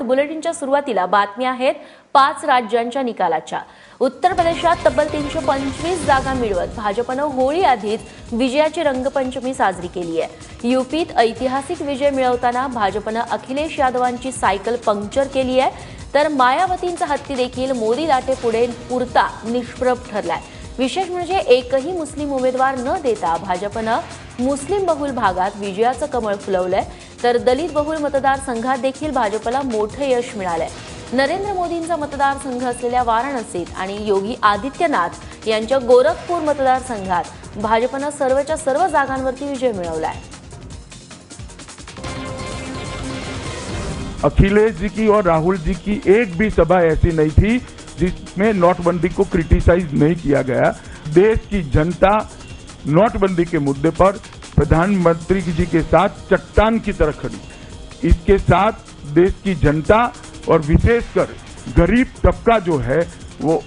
बुलेटिनच्या सुरुवातीला बातम्या आहेत 5 राज्यांच्या निकालाच्या। उत्तर प्रदेशात तब्बल 325 जागा मिळवत भाजपनं होळी आधीच विजयाची रंगपंचमी साजरी केली आहे। यूपीत ऐतिहासिक विजय मिळवताना भाजपनं अखिलेश यादवांची सायकल पंक्चर केली आहे, तर मायावतींचा हत्ती देखील मोदी लाटेपुढे पुरता निष्प्रभ ठरलाय। विशेष म्हणजे एकही मुस्लिम उमेदवार न देता भाजपनं मुस्लिम बहुल भागात विजयाचं कमळ फुलवलंय, तर दलित बहुल मतदारसंघात देखील भाजपला मोठं यश मिळालंय। नरेंद्र मोदींचा मतदारसंघ असलेल्या वाराणसीत आणि योगी आदित्यनाथ यांच्या गोरखपूर मतदारसंघात भाजपनं सर्वच्या सर्व जागांवरती विजय मिळवलाय। अखिलेश जी की और राहुल जी की एक भी सभा ऐसी नहीं थी जिसमें नोटबंदी को क्रिटिसाइज नहीं किया गया। देश की जनता नोटबंदी के मुद्दे पर प्रधानमंत्री जी के साथ चट्टान की तरह खड़ी। इसके साथ देश की जनता और विशेषकर गरीब तबका जो है वो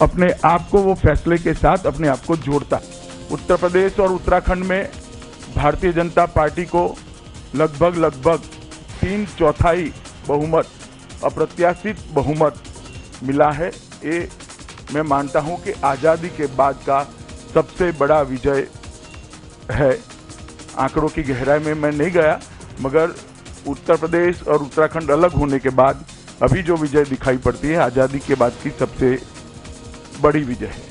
अपने आप को वो फैसले के साथ अपने आप को जोड़ता। उत्तर प्रदेश और उत्तराखंड में भारतीय जनता पार्टी को लगभग 3/4 बहुमत, अप्रत्याशित बहुमत मिला है। ये मैं मानता हूं कि आज़ादी के बाद का सबसे बड़ा विजय है। आंकड़ों की गहराई में मैं नहीं गया, मगर उत्तर प्रदेश और उत्तराखंड अलग होने के बाद अभी जो विजय दिखाई पड़ती है आज़ादी के बाद की सबसे बड़ी विजय है।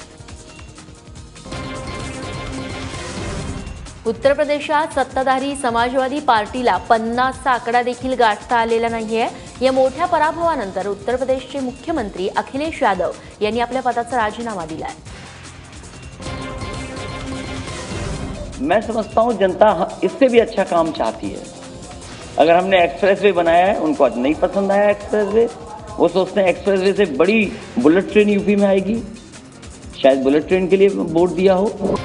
उत्तर प्रदेशात सत्ताधारी समाजवादी पार्टीला 50चा आकडा देखील गाठता आलेला नाहीये। या मोठ्या पराभवानंतर उत्तर प्रदेशचे मुख्यमंत्री अखिलेश यादव यांनी आपल्या पदाचा राजीनामा दिलाय। मैं समझता हूं जनता इससे भी अच्छा काम चाहती है। अगर हमने एक्सप्रेसवे बनाया है, उनको आज नहीं पसंद आया एक्सप्रेसवे, वो सोचते हैं एक्सप्रेसवे से बड़ी बुलेट ट्रेन यूपी में आएगी, शायद बुलेट ट्रेन के लिए वोट दिया हो।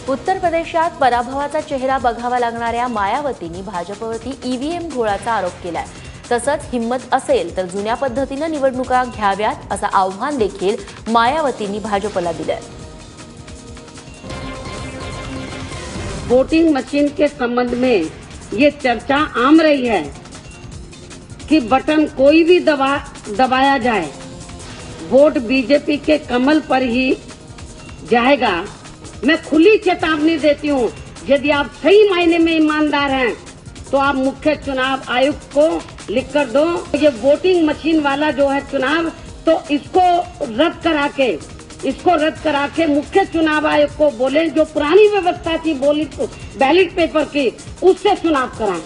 उत्तर प्रदेशात पराभवाचा चेहरा बघावा लागणाऱ्या मायावतींनी भाजपवरती ईव्हीएम घोळाचा आरोप केलाय। तसंच हिम्मत असेल तर जुन्या पद्धतीने निवडणुका घ्याव्यात असं आव्हान देखील मायावतींनी भाजपला दिलंय। वोटिंग मशीन के संबंध में ये चर्चा आम रही है कि बटन कोई भी दबाया जाए, वोट बीजेपी के कमल पर ही जाएगा। मैं खुली चेतावनी देती हूँ, यदि आप सही मायने में ईमानदार हैं तो आप मुख्य चुनाव आयुक्त को लिख कर दो ये वोटिंग मशीन वाला जो है चुनाव, तो इसको रद्द करा के मुख्य चुनाव आयोग को बोले जो पुरानी व्यवस्था थी बैलेट पेपर की, उससे चुनाव कराएं।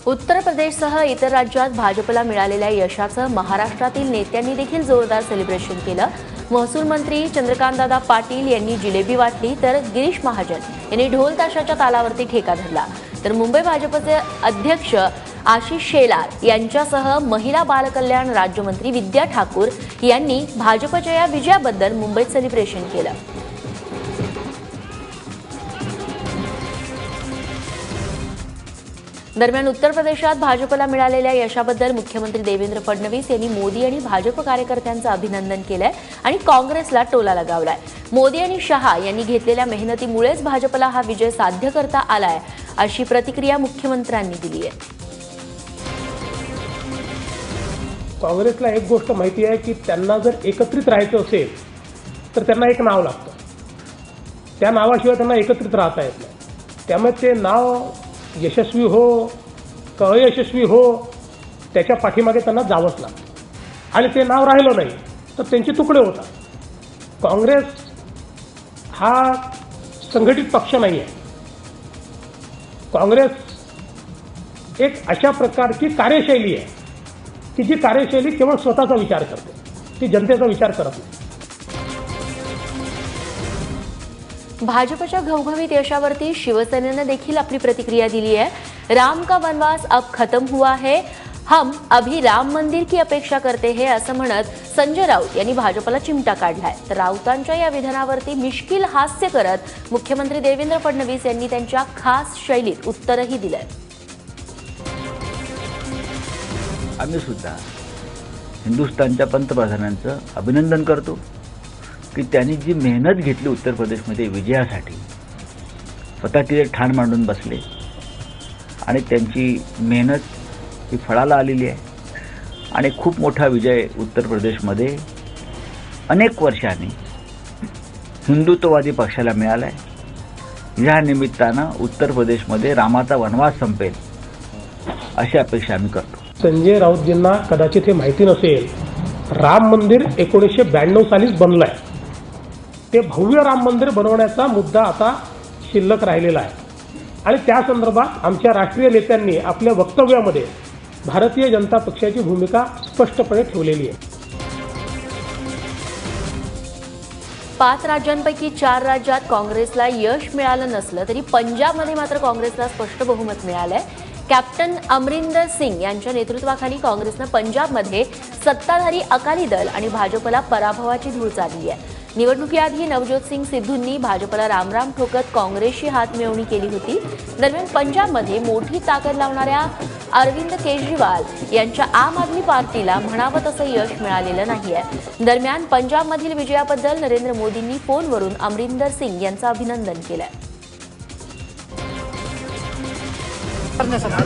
उत्तर प्रदेशसह इतर राज्यात भाजपला मिळालेल्या यशाचं महाराष्ट्रातील नेत्यांनी देखील जोरदार सेलिब्रेशन केलं। महसूल मंत्री चंद्रकांतदादा पाटील यांनी जिलेबी वाटली, तर गिरीश महाजन यांनी ढोल ताशाच्या तालावरती ठेका धरला। तर मुंबई भाजपचे अध्यक्ष आशिष शेलार यांच्यासह महिला बालकल्याण राज्यमंत्री विद्या ठाकूर यांनी भाजपच्या या विजयाबद्दल मुंबईत सेलिब्रेशन केलं। दरम्यान उत्तर प्रदेशात भाजपला मिळालेल्या यशाबद्दल मुख्यमंत्री देवेंद्र फडणवीस यांनी मोदी आणि भाजप कार्यकर्त्यांचं अभिनंदन केलंय आणि काँग्रेसला टोला लगावलाय। मोदी आणि शहा यांनी घेतलेल्या मेहनतीमुळेच भाजपला हा विजय साध्य करता आलाय, अशी प्रतिक्रिया मुख्यमंत्र्यांनी दिली आहे। काँग्रेसला एक गोष्ट माहिती आहे की त्यांना जर एकत्रित राहायचं असेल तर त्यांना एक नाव लागतं, त्या नावाशिवाय त्यांना एकत्रित राहता येत नाही। त्यामुळे ते नाव यशस्वी हो का अयशस्वी हो त्याच्या पाठीमागे त्यांना जावंच लागतं, आणि ते नाव राहिलं नाही तर त्यांचे तुकडे होतात। काँग्रेस हा संघटित पक्ष नाही आहे। काँग्रेस एक अशा प्रकारची कार्यशैली आहे की जी कार्यशैली केवळ स्वतःचा विचार करते, ती जनतेचा विचार करत नाही। भाजपच्या घवघवीत यशावरती शिवसेनेनं देखील आपली प्रतिक्रिया दिली आहे। राम का वनवास अब खत्म हुआ है, हम अभी राम मंदिर की अपेक्षा करते हैं असं म्हणत संजय राऊत यांनी भाजपला चिमटा काढलाय। तर राऊतांच्या या विधानावरती मिश्किल हास्य करत मुख्यमंत्री देवेंद्र फडणवीस यांनी त्यांच्या खास शैलीत उत्तरही दिलंय। आम्ही सुद्धा हिंदुस्थानच्या पंतप्रधानांचं अभिनंदन करतो की त्यांनी जी मेहनत घेतली उत्तर प्रदेशमध्ये विजयासाठी स्वतःची ठाण मांडून बसले आणि त्यांची मेहनत ही फळाला आलेली आहे आणि खूप मोठा विजय उत्तर प्रदेशमध्ये अनेक वर्षांनी हिंदुत्ववादी पक्षाला मिळाला आहे. या निमित्तानं उत्तर प्रदेशमध्ये रामाचा वनवास संपेल अशी अपेक्षा आम्ही करतो. संजय राऊतजींना कदाचित हे माहिती नसेल, राम मंदिर 1992 सालीच बनलंय. ते भव्य राम मंदिर बनवण्याचा मुद्दा आता शिल्लक राहिलेला आहे आणि त्या संदर्भात आमच्या राष्ट्रीय नेत्यांनी आपल्या वक्तव्यामध्ये भारतीय जनता पक्षाची भूमिका स्पष्टपणे ठेवलेली आहे. 5 राज्यांपैकी 4 राज्यात काँग्रेसला यश मिळालं नसलं तरी पंजाबमध्ये मात्र काँग्रेसला स्पष्ट बहुमत मिळालंय. कॅप्टन अमरिंदर सिंग यांच्या नेतृत्वाखाली काँग्रेसनं पंजाबमध्ये सत्ताधारी अकाली दल आणि भाजपला पराभवाची धूळ चालली आहे. निवडणुकीआधी नवज्योत सिंग सिद्धूंनी भाजपला रामराम ठोकत काँग्रेसशी हातमिळवणी केली होती. दरम्यान पंजाबमध्ये मोठी ताकद लावणाऱ्या अरविंद केजरीवाल यांच्या आम आदमी पार्टीला म्हणावं तसं यश मिळालेलं नाहीये. दरम्यान पंजाबमधील विजयाबद्दल नरेंद्र मोदींनी फोनवरून अमरिंदर सिंग यांचं अभिनंदन केलंय.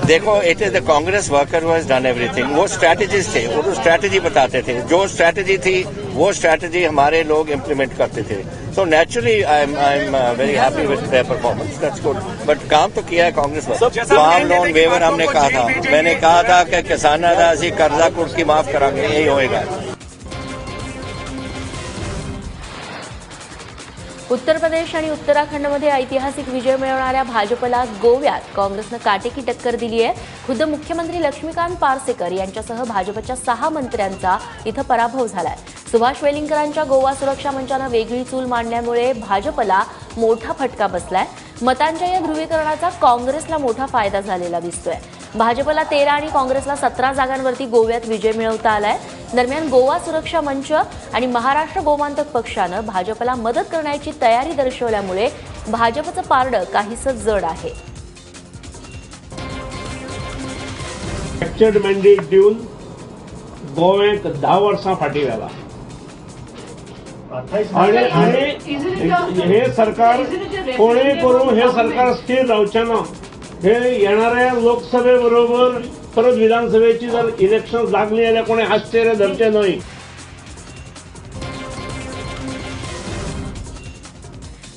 देखो, it is the Congress worker who has done everything. वो स्ट्रैटेजीज थे, वो तो स्ट्रैटेजी बताते थे. जो स्ट्रैटेजी थी वो स्ट्रैटेजी हमारे लोग इम्प्लीमेंट करते थे. So naturally I am very happy with their performance. That's good. But काम तो किया है कांग्रेस वर्कर. फार्म लोन वेवर हमने कहा था, मैंने कहा था कि किसानों का असी कर्जा कुर्की माफ करांगे, यही होएगा. उत्तर प्रदेश आणि उत्तराखंडमध्ये ऐतिहासिक विजय मिळवणाऱ्या भाजपला गोव्यात काँग्रेसनं काटेकी टक्कर दिली आहे. खुद्द मुख्यमंत्री लक्ष्मीकांत पार्सेकर यांच्यासह भाजपच्या 6 मंत्र्यांचा इथं पराभव झालाय. सुभाष वेलिंगकरांच्या गोवा सुरक्षा मंचानं वेगळी चूल मांडल्यामुळे भाजपला मोठा फटका बसलाय. मतांच्या या ध्रुवीकरणाचा काँग्रेसला मोठा फायदा झालेला दिसतोय. भाजपला 13 आणि काँग्रेसला 17 जागांवरती गोव्यात विजय मिळवता आलाय. दरम्यान गोवा सुरक्षा मंच आणि महाराष्ट्र गोमांतक पक्षानं भाजपला मदत करण्याची तयारी दर्शवल्यामुळे भाजपचं पारडं काहीसं जड आहे. स्ट्रक्चर्ड मॅन्डेट दिवन गोव्यात 10 वर्सां फाटीं गेला आणि हे सरकार कोणेय करून हे सरकार स्थिर रावचें ना. हे येणाऱ्या लोकसभेबरोबर परत विधानसभेची जर इलेक्शन लागली जाल्यार कोणी आश्चर्य धरचे न्हय.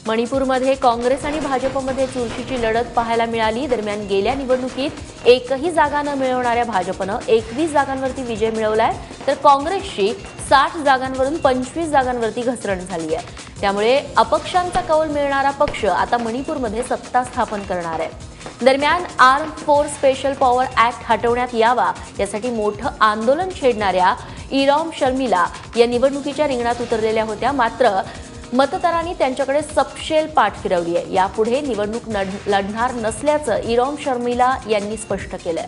मणिपूरमध्ये काँग्रेस आणि भाजपमध्ये चुरशीची लढत पाहायला मिळाली. दरम्यान गेल्या निवडणुकीत एकही जागा न मिळवणाऱ्या भाजपनं 21 जागांवरती विजय मिळवलाय, तर काँग्रेसची 60 जागांवरून 25 जागांवरती घसरण झाली आहे. त्यामुळे अपक्षांचा कौल मिळणारा पक्ष आता मणिपूरमध्ये सत्ता स्थापन करणार आहे. दरम्यान arm force special power act हटवण्यात यावा यासाठी मोठं आंदोलन छेडणाऱ्या इरॉम शर्मिला या निवडणुकीच्या रिंगणात उतरलेल्या होत्या. मात्र मतदारांनी त्यांच्याकडे सपशेल पाठ फिरवली आहे. यापुढे निवडणूक लढणार नसल्याचं इरॉम शर्मिला यांनी स्पष्ट केलंय.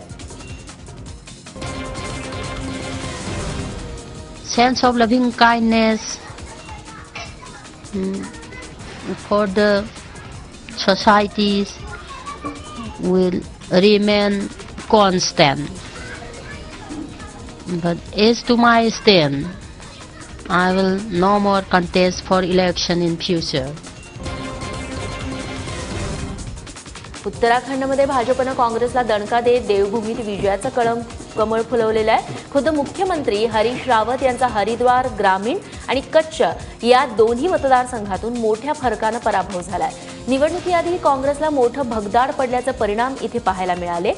Sense of loving kindness for the societies will remain constant. But as to my stand, I will no more contest for election in future. उत्तराखंडमध्ये भाजपनं काँग्रेसला दणका देत देवभूमीत विजयाचं कमळ फुलवलेलं आहे. खुद्द मुख्यमंत्री हरीश रावत यांचा हरिद्वार ग्रामीण आणि कच्छ या दोन्ही मतदारसंघातून मोठ्या फरकानं पराभव झालाय. निवडणुकीआधी काँग्रेसला मोठं भगदाड पडल्याचे परिणाम इथे पाहायला मिळाले.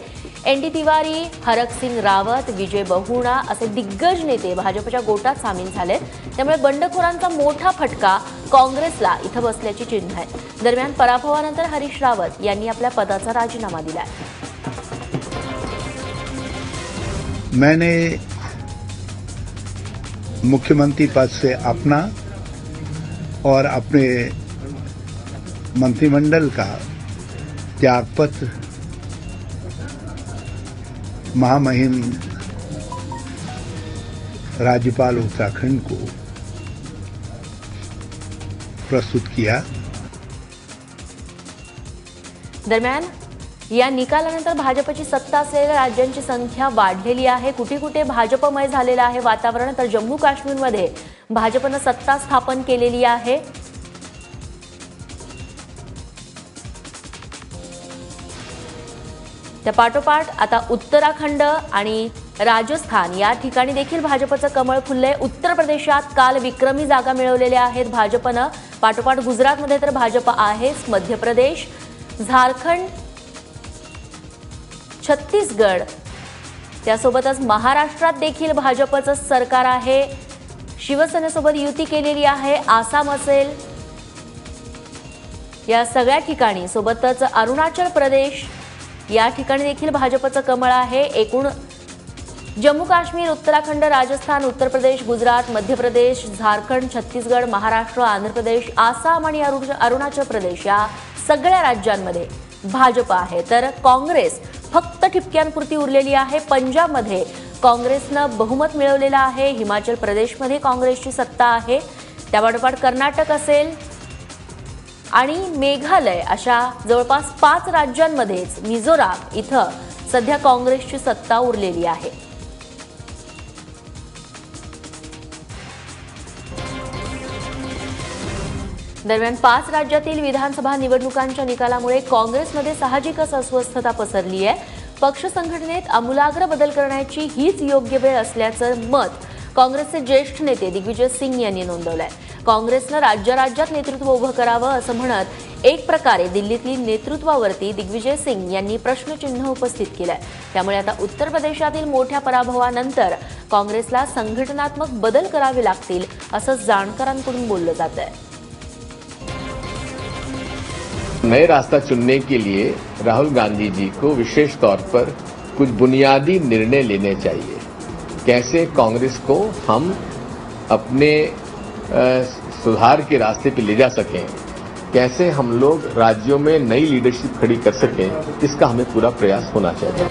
एनडी तिवारी, हरकसिंग रावत, विजय बहुणा असे दिग्गज नेते भाजपच्या गोटात सामील झाले. त्यामुळे बंडखोरांचा मोठा फटका काँग्रेसला इथं बसल्याची चिन्ह आहे. दरम्यान पराभवानंतर हरीश रावत यांनी आपल्या पदाचा राजीनामा दिलाय. मैंने मुख्यमंत्री पद से अपना और अपने मंत्रिमंडल का त्यागपत्र महामहिम राज्यपाल उत्तराखंड को प्रस्तुत किया. दरम्यान या निकालानंतर भाजपची सत्ता असलेल्या राज्यांची संख्या वाढलेली आहे. कुठे कुठे भाजपमय झालेलं आहे वातावरण, तर जम्मू काश्मीरमध्ये भाजपनं सत्ता स्थापन केलेली आहे. त्या पाठोपाठ आता उत्तराखंड आणि राजस्थान या ठिकाणी देखील भाजपचं कमळ फुललंय. उत्तर प्रदेशात काल विक्रमी जागा मिळवलेल्या आहेत भाजपनं. पाठोपाठ गुजरातमध्ये तर भाजप आहेच. मध्य प्रदेश, झारखंड, छत्तीसगड, त्यासोबतच महाराष्ट्रात देखील भाजपचं सरकार आहे. शिवसेनेसोबत युती केलेली आहे. आसाम असेल, या सगळ्या ठिकाणी, सोबतच अरुणाचल प्रदेश या ठिकाणी देखील भाजपचं कमळ आहे. एकूण जम्मू काश्मीर, उत्तराखंड, राजस्थान, उत्तर प्रदेश, गुजरात, मध्य प्रदेश, झारखंड, छत्तीसगड, महाराष्ट्र, आंध्र प्रदेश, आसाम आणि अरुणाचल प्रदेश या सगळ्या राज्यांमध्ये भाजप आहे. तर काँग्रेस फक्त ठिपक्यांपुरती उरलेली आहे. पंजाबमध्ये काँग्रेसनं बहुमत मिळवलेलं आहे. हिमाचल प्रदेशमध्ये काँग्रेसची सत्ता आहे. त्यापाठोपाठ कर्नाटक असेल आणि मेघालय अशा जवळपास 5 राज्यांमध्येच मिझोराम इथं सध्या काँग्रेसची सत्ता उरलेली आहे. दरम्यान 5 राज्यातील विधानसभा निवडणुकांच्या निकालामुळे काँग्रेसमध्ये साहजिकच अस्वस्थता पसरली आहे. पक्ष संघटनेत आमूलाग्र बदल करण्याची हीच योग्य वेळ असल्याचं मत काँग्रेसचे ज्येष्ठ नेते दिग्विजय सिंग यांनी नोंदवलंय. काँग्रेसनं राज्यात नेतृत्व उभं करावं असं म्हणत एक प्रकारे दिल्लीतली नेतृत्वावरती दिग्विजय सिंग यांनी प्रश्नचिन्ह उपस्थित केलंय. त्यामुळे आता उत्तर प्रदेशातील मोठ्या पराभवानंतर काँग्रेसला संघटनात्मक बदल करावे लागतील असं जाणकारांकडून बोललं जात आहे. नए रास्ता चुनने के लिए राहुल गांधी जी को विशेष तौर पर कुछ बुनियादी निर्णय लेने चाहिए. कैसे कांग्रेस को हम अपने सुधार के रास्ते पे ले जा सकें, कैसे हम लोग राज्यों में नई लीडरशिप खड़ी कर सकें, इसका हमें पूरा प्रयास होना चाहिए.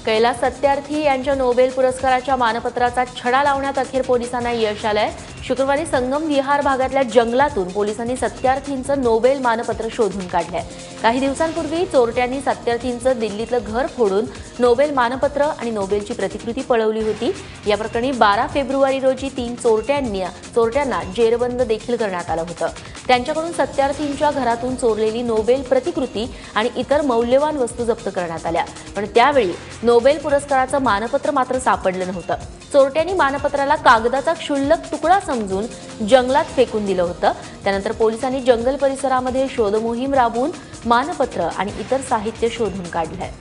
कैलास सत्यार्थी यांच्या नोबेल पुरस्काराच्या मानपत्राचा छडा लावण्यात अखेर पोलिसांना यश आलंय. शुक्रवारी संगम विहार भागातल्या जंगलातून पोलिसांनी सत्यार्थींचं नोबेल मानपत्र शोधून काढलंय. काही दिवसांपूर्वी चोरट्यांनी सत्यार्थींचं दिल्लीतलं घर फोडून नोबेल मानपत्र आणि नोबेलची प्रतिकृती पळवली होती. या प्रकरणी 12 फेब्रुवारी रोजी 3 चोरट्यांना जेरबंद देखील करण्यात आलं होतं. त्यांच्याकडून सत्यार्थींच्या घरातून चोरलेली नोबेल प्रतिकृती आणि इतर मौल्यवान वस्तू जप्त करण्यात आल्या. पण त्यावेळी नोबेल पुरस्काराचं मानपत्र मात्र सापडलं नव्हतं. चोरट्यांनी मानपत्राला कागदाचा क्षुल्लक तुकडा समजून जंगलात फेकून दिलं होतं. त्यानंतर पोलिसांनी जंगल परिसरामध्ये शोधमोहीम राबवून मानपत्र आणि इतर साहित्य शोधून काढलंय.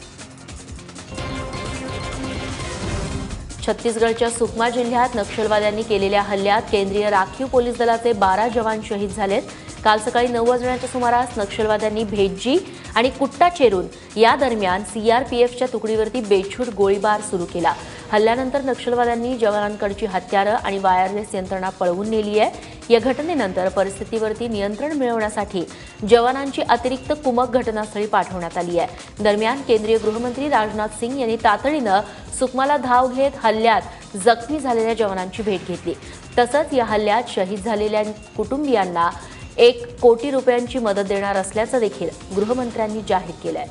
छत्तीसगडच्या सुकमा जिल्ह्यात नक्षलवाद्यांनी केलेल्या हल्ल्यात केंद्रीय राखीव पोलीस दलाचे 12 जवान शहीद झालेत. काल सकाळी 9 वाजण्याच्या सुमारास नक्षलवाद्यांनी भेज्जी आणि कुट्टा चेरून या दरम्यान सीआरपीएफच्या तुकडीवरती बेछूट गोळीबार सुरू केला. हल्ल्यानंतर नक्षलवाद्यांनी जवानांकडची हत्यारं आणि वायरलेस यंत्रणा पळवून नेली आहे. या घटनेनंतर परिस्थितीवरती नियंत्रण मिळवण्यासाठी जवानांची अतिरिक्त कुमक घटनास्थळी पाठवण्यात आली आहे. दरम्यान केंद्रीय गृहमंत्री राजनाथ सिंग यांनी तातडीनं सुकमाला धाव घेत हल्ल्यात जखमी झालेल्या जवानांची भेट घेतली. तसंच या हल्ल्यात शहीद झालेल्या कुटुंबियांना 1 कोटी रुपयांची मदत देणार असल्याचं देखील गृहमंत्र्यांनी जाहीर केलंय.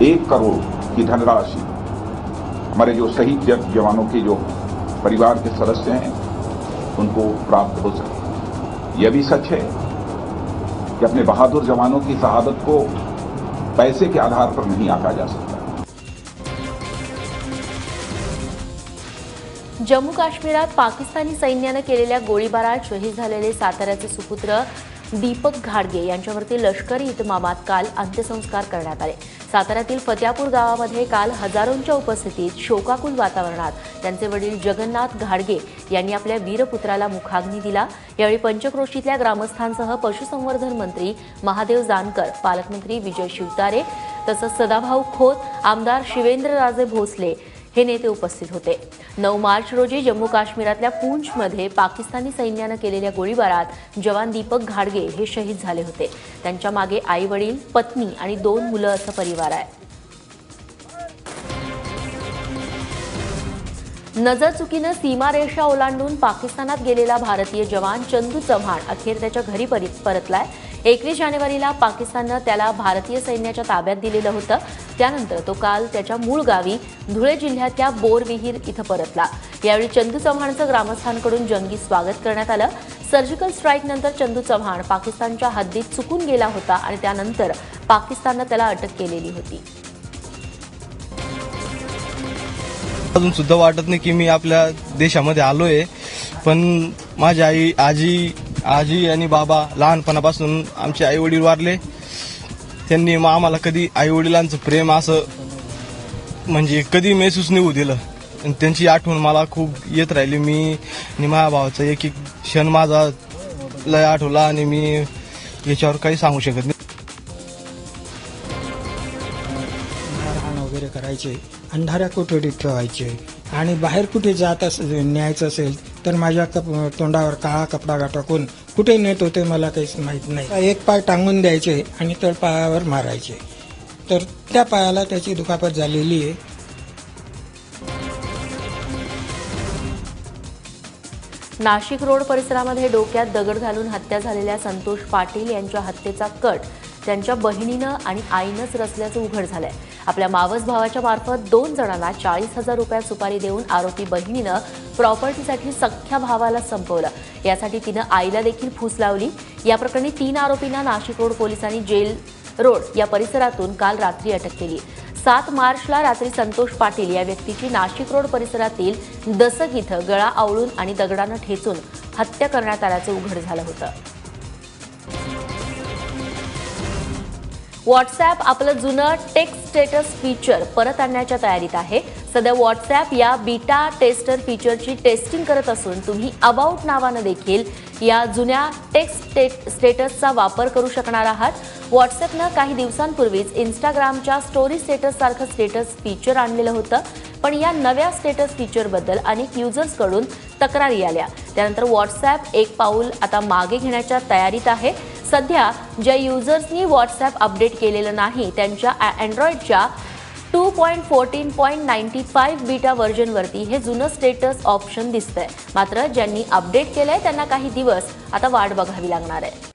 1 करोड़ की धनराशि हमारे जो शहीद जवानों के जो परिवार के सदस्य हैं उनको प्राप्त हो सके. यह भी सच है कि अपने बहादुर जवानों की शहादत को पैसे के आधार पर नहीं आंका जा सकता. जम्मू काश्मीरात पाकिस्तानी सैन्यानं केलेल्या गोळीबारात शहीद झालेले साताऱ्याचे सुपुत्र दीपक घाडगे यांच्यावरती लष्करी इतमामात काल अंत्यसंस्कार करण्यात आले. साताऱ्यातील फत्यापूर गावामध्ये काल हजारोंच्या उपस्थितीत शोकाकुल वातावरणात त्यांचे वडील जगन्नाथ घाडगे यांनी आपल्या वीरपुत्राला मुखाग्नी दिला. यावेळी पंचक्रोशीतल्या ग्रामस्थांसह पशुसंवर्धन मंत्री महादेव जानकर, पालकमंत्री विजय शिवतारे तसंच सदाभाऊ खोत, आमदार शिवेंद्रराजे भोसले हे नेते उपस्थित होते. 9 मार्च रोजी जम्मू काश्मीरातल्या पूंछमध्ये पाकिस्तानी सैन्यानं केलेल्या गोळीबारात जवान दीपक घाडगे हे शहीद झाले होते. त्यांच्या मागे आई वडील, पत्नी आणि 2 मुलं असं परिवार आहे. नजरचुकीनं सीमारेषा ओलांडून पाकिस्तानात गेलेला भारतीय जवान चंदू चव्हाण अखेर त्याच्या घरी परतलाय. 21 जानेवारीला पाकिस्ताननं त्याला भारतीय सैन्याच्या ताब्यात दिलेलं होतं. त्यानंतर तो काल त्याच्या मूळ गावी धुळे जिल्ह्यातल्या बोरविहीर इथं परतला. यावेळी चंदू चव्हाणचं ग्रामस्थांकडून जंगी स्वागत करण्यात आलं. सर्जिकल स्ट्राईकनंतर चंदू चव्हाण पाकिस्तानच्या हद्दीत चुकून गेला होता आणि त्यानंतर पाकिस्ताननं त्याला अटक केलेली होती. अजून सुद्धा वाटत नाही की मी आपल्या देशामध्ये आलोय, पण माझी आजी आणि बाबा लहानपणापासून आमचे आई वडील वारले. त्यांनी आम्हाला कधी आई वडिलांचं प्रेम असं म्हणजे कधी महसूस नाही होऊ दिलं. आणि त्यांची आठवण मला खूप येत राहिली. मी आणि माझ्या भावाचा एक एक क्षण माझा लय आठवला आणि मी याच्यावर काही सांगू शकत नाही. मारहाण वगैरे करायचे, अंधाऱ्या कोठडीत ठेवायचे आणि बाहेर कुठे जात न्यायचं असेल तर माझ्या तोंडावर काळा कपडा टाकून कुठे नेत होते मला काहीच माहीत नाही. एक पाय टांगून द्यायचे आणि तळ पायावर मारायचे, तर त्या पायाला त्याची दुखापत झालेली आहे. नाशिक रोड परिसरामध्ये डोक्यात दगड घालून हत्या झालेल्या संतोष पाटील यांच्या हत्येचा कट त्यांच्या बहिणीनं आणि आईनंच रचल्याचं उघड झालंय. आपल्या मावस भावाच्या मार्फत 2 जणांना 40,000 रुपयात सुपारी देऊन आरोपी बहिणीनं प्रॉपर्टीसाठी सख्ख्या भावाला संपवलं. यासाठी तिनं आईला देखील फूस लावली. या प्रकरणी 3 आरोपींना नाशिक रोड पोलिसांनी जेल रोड या परिसरातून काल रात्री अटक केली. 7 मार्चला रात्री संतोष पाटील या व्यक्तीची नाशिक रोड परिसरातील दसक इथं गळा आवळून आणि दगडानं ठेचून हत्या करण्यात आल्याचं उघड झालं होतं. व्हॉट्सॲप आपलं जुनं टेक्स्ट स्टेटस फीचर परत आणण्याच्या तयारीत आहे. सध्या व्हॉट्सॲप या बीटा टेस्टर फीचरची टेस्टिंग करत असून तुम्ही अबाउट नावानं देखील या जुन्या टेक्स्ट स्टेटसचा वापर करू शकणार आहात. व्हॉट्सॲपनं काही दिवसांपूर्वीच इंस्टाग्रामच्या स्टोरी स्टेटस सारखं स्टेटस फीचर आणलेलं होतं, पण या नव्या स्टेटस फीचरबद्दल अनेक युजर्सकडून तक्रारी आल्या. त्यानंतर व्हॉट्सॲप एक पाऊल आता मागे घेण्याच्या तयारीत आहे. सध्या ज्या युजर्सनी व्हॉट्सॲप अपडेट केलेलं नाही त्यांच्या अँड्रॉइडच्या 2.14.95 बीटा व्हर्जनवरती हे जुनं स्टेटस ऑप्शन दिसतंय. मात्र ज्यांनी अपडेट केलंय त्यांना काही दिवस आता वाट बघावी लागणार आहे.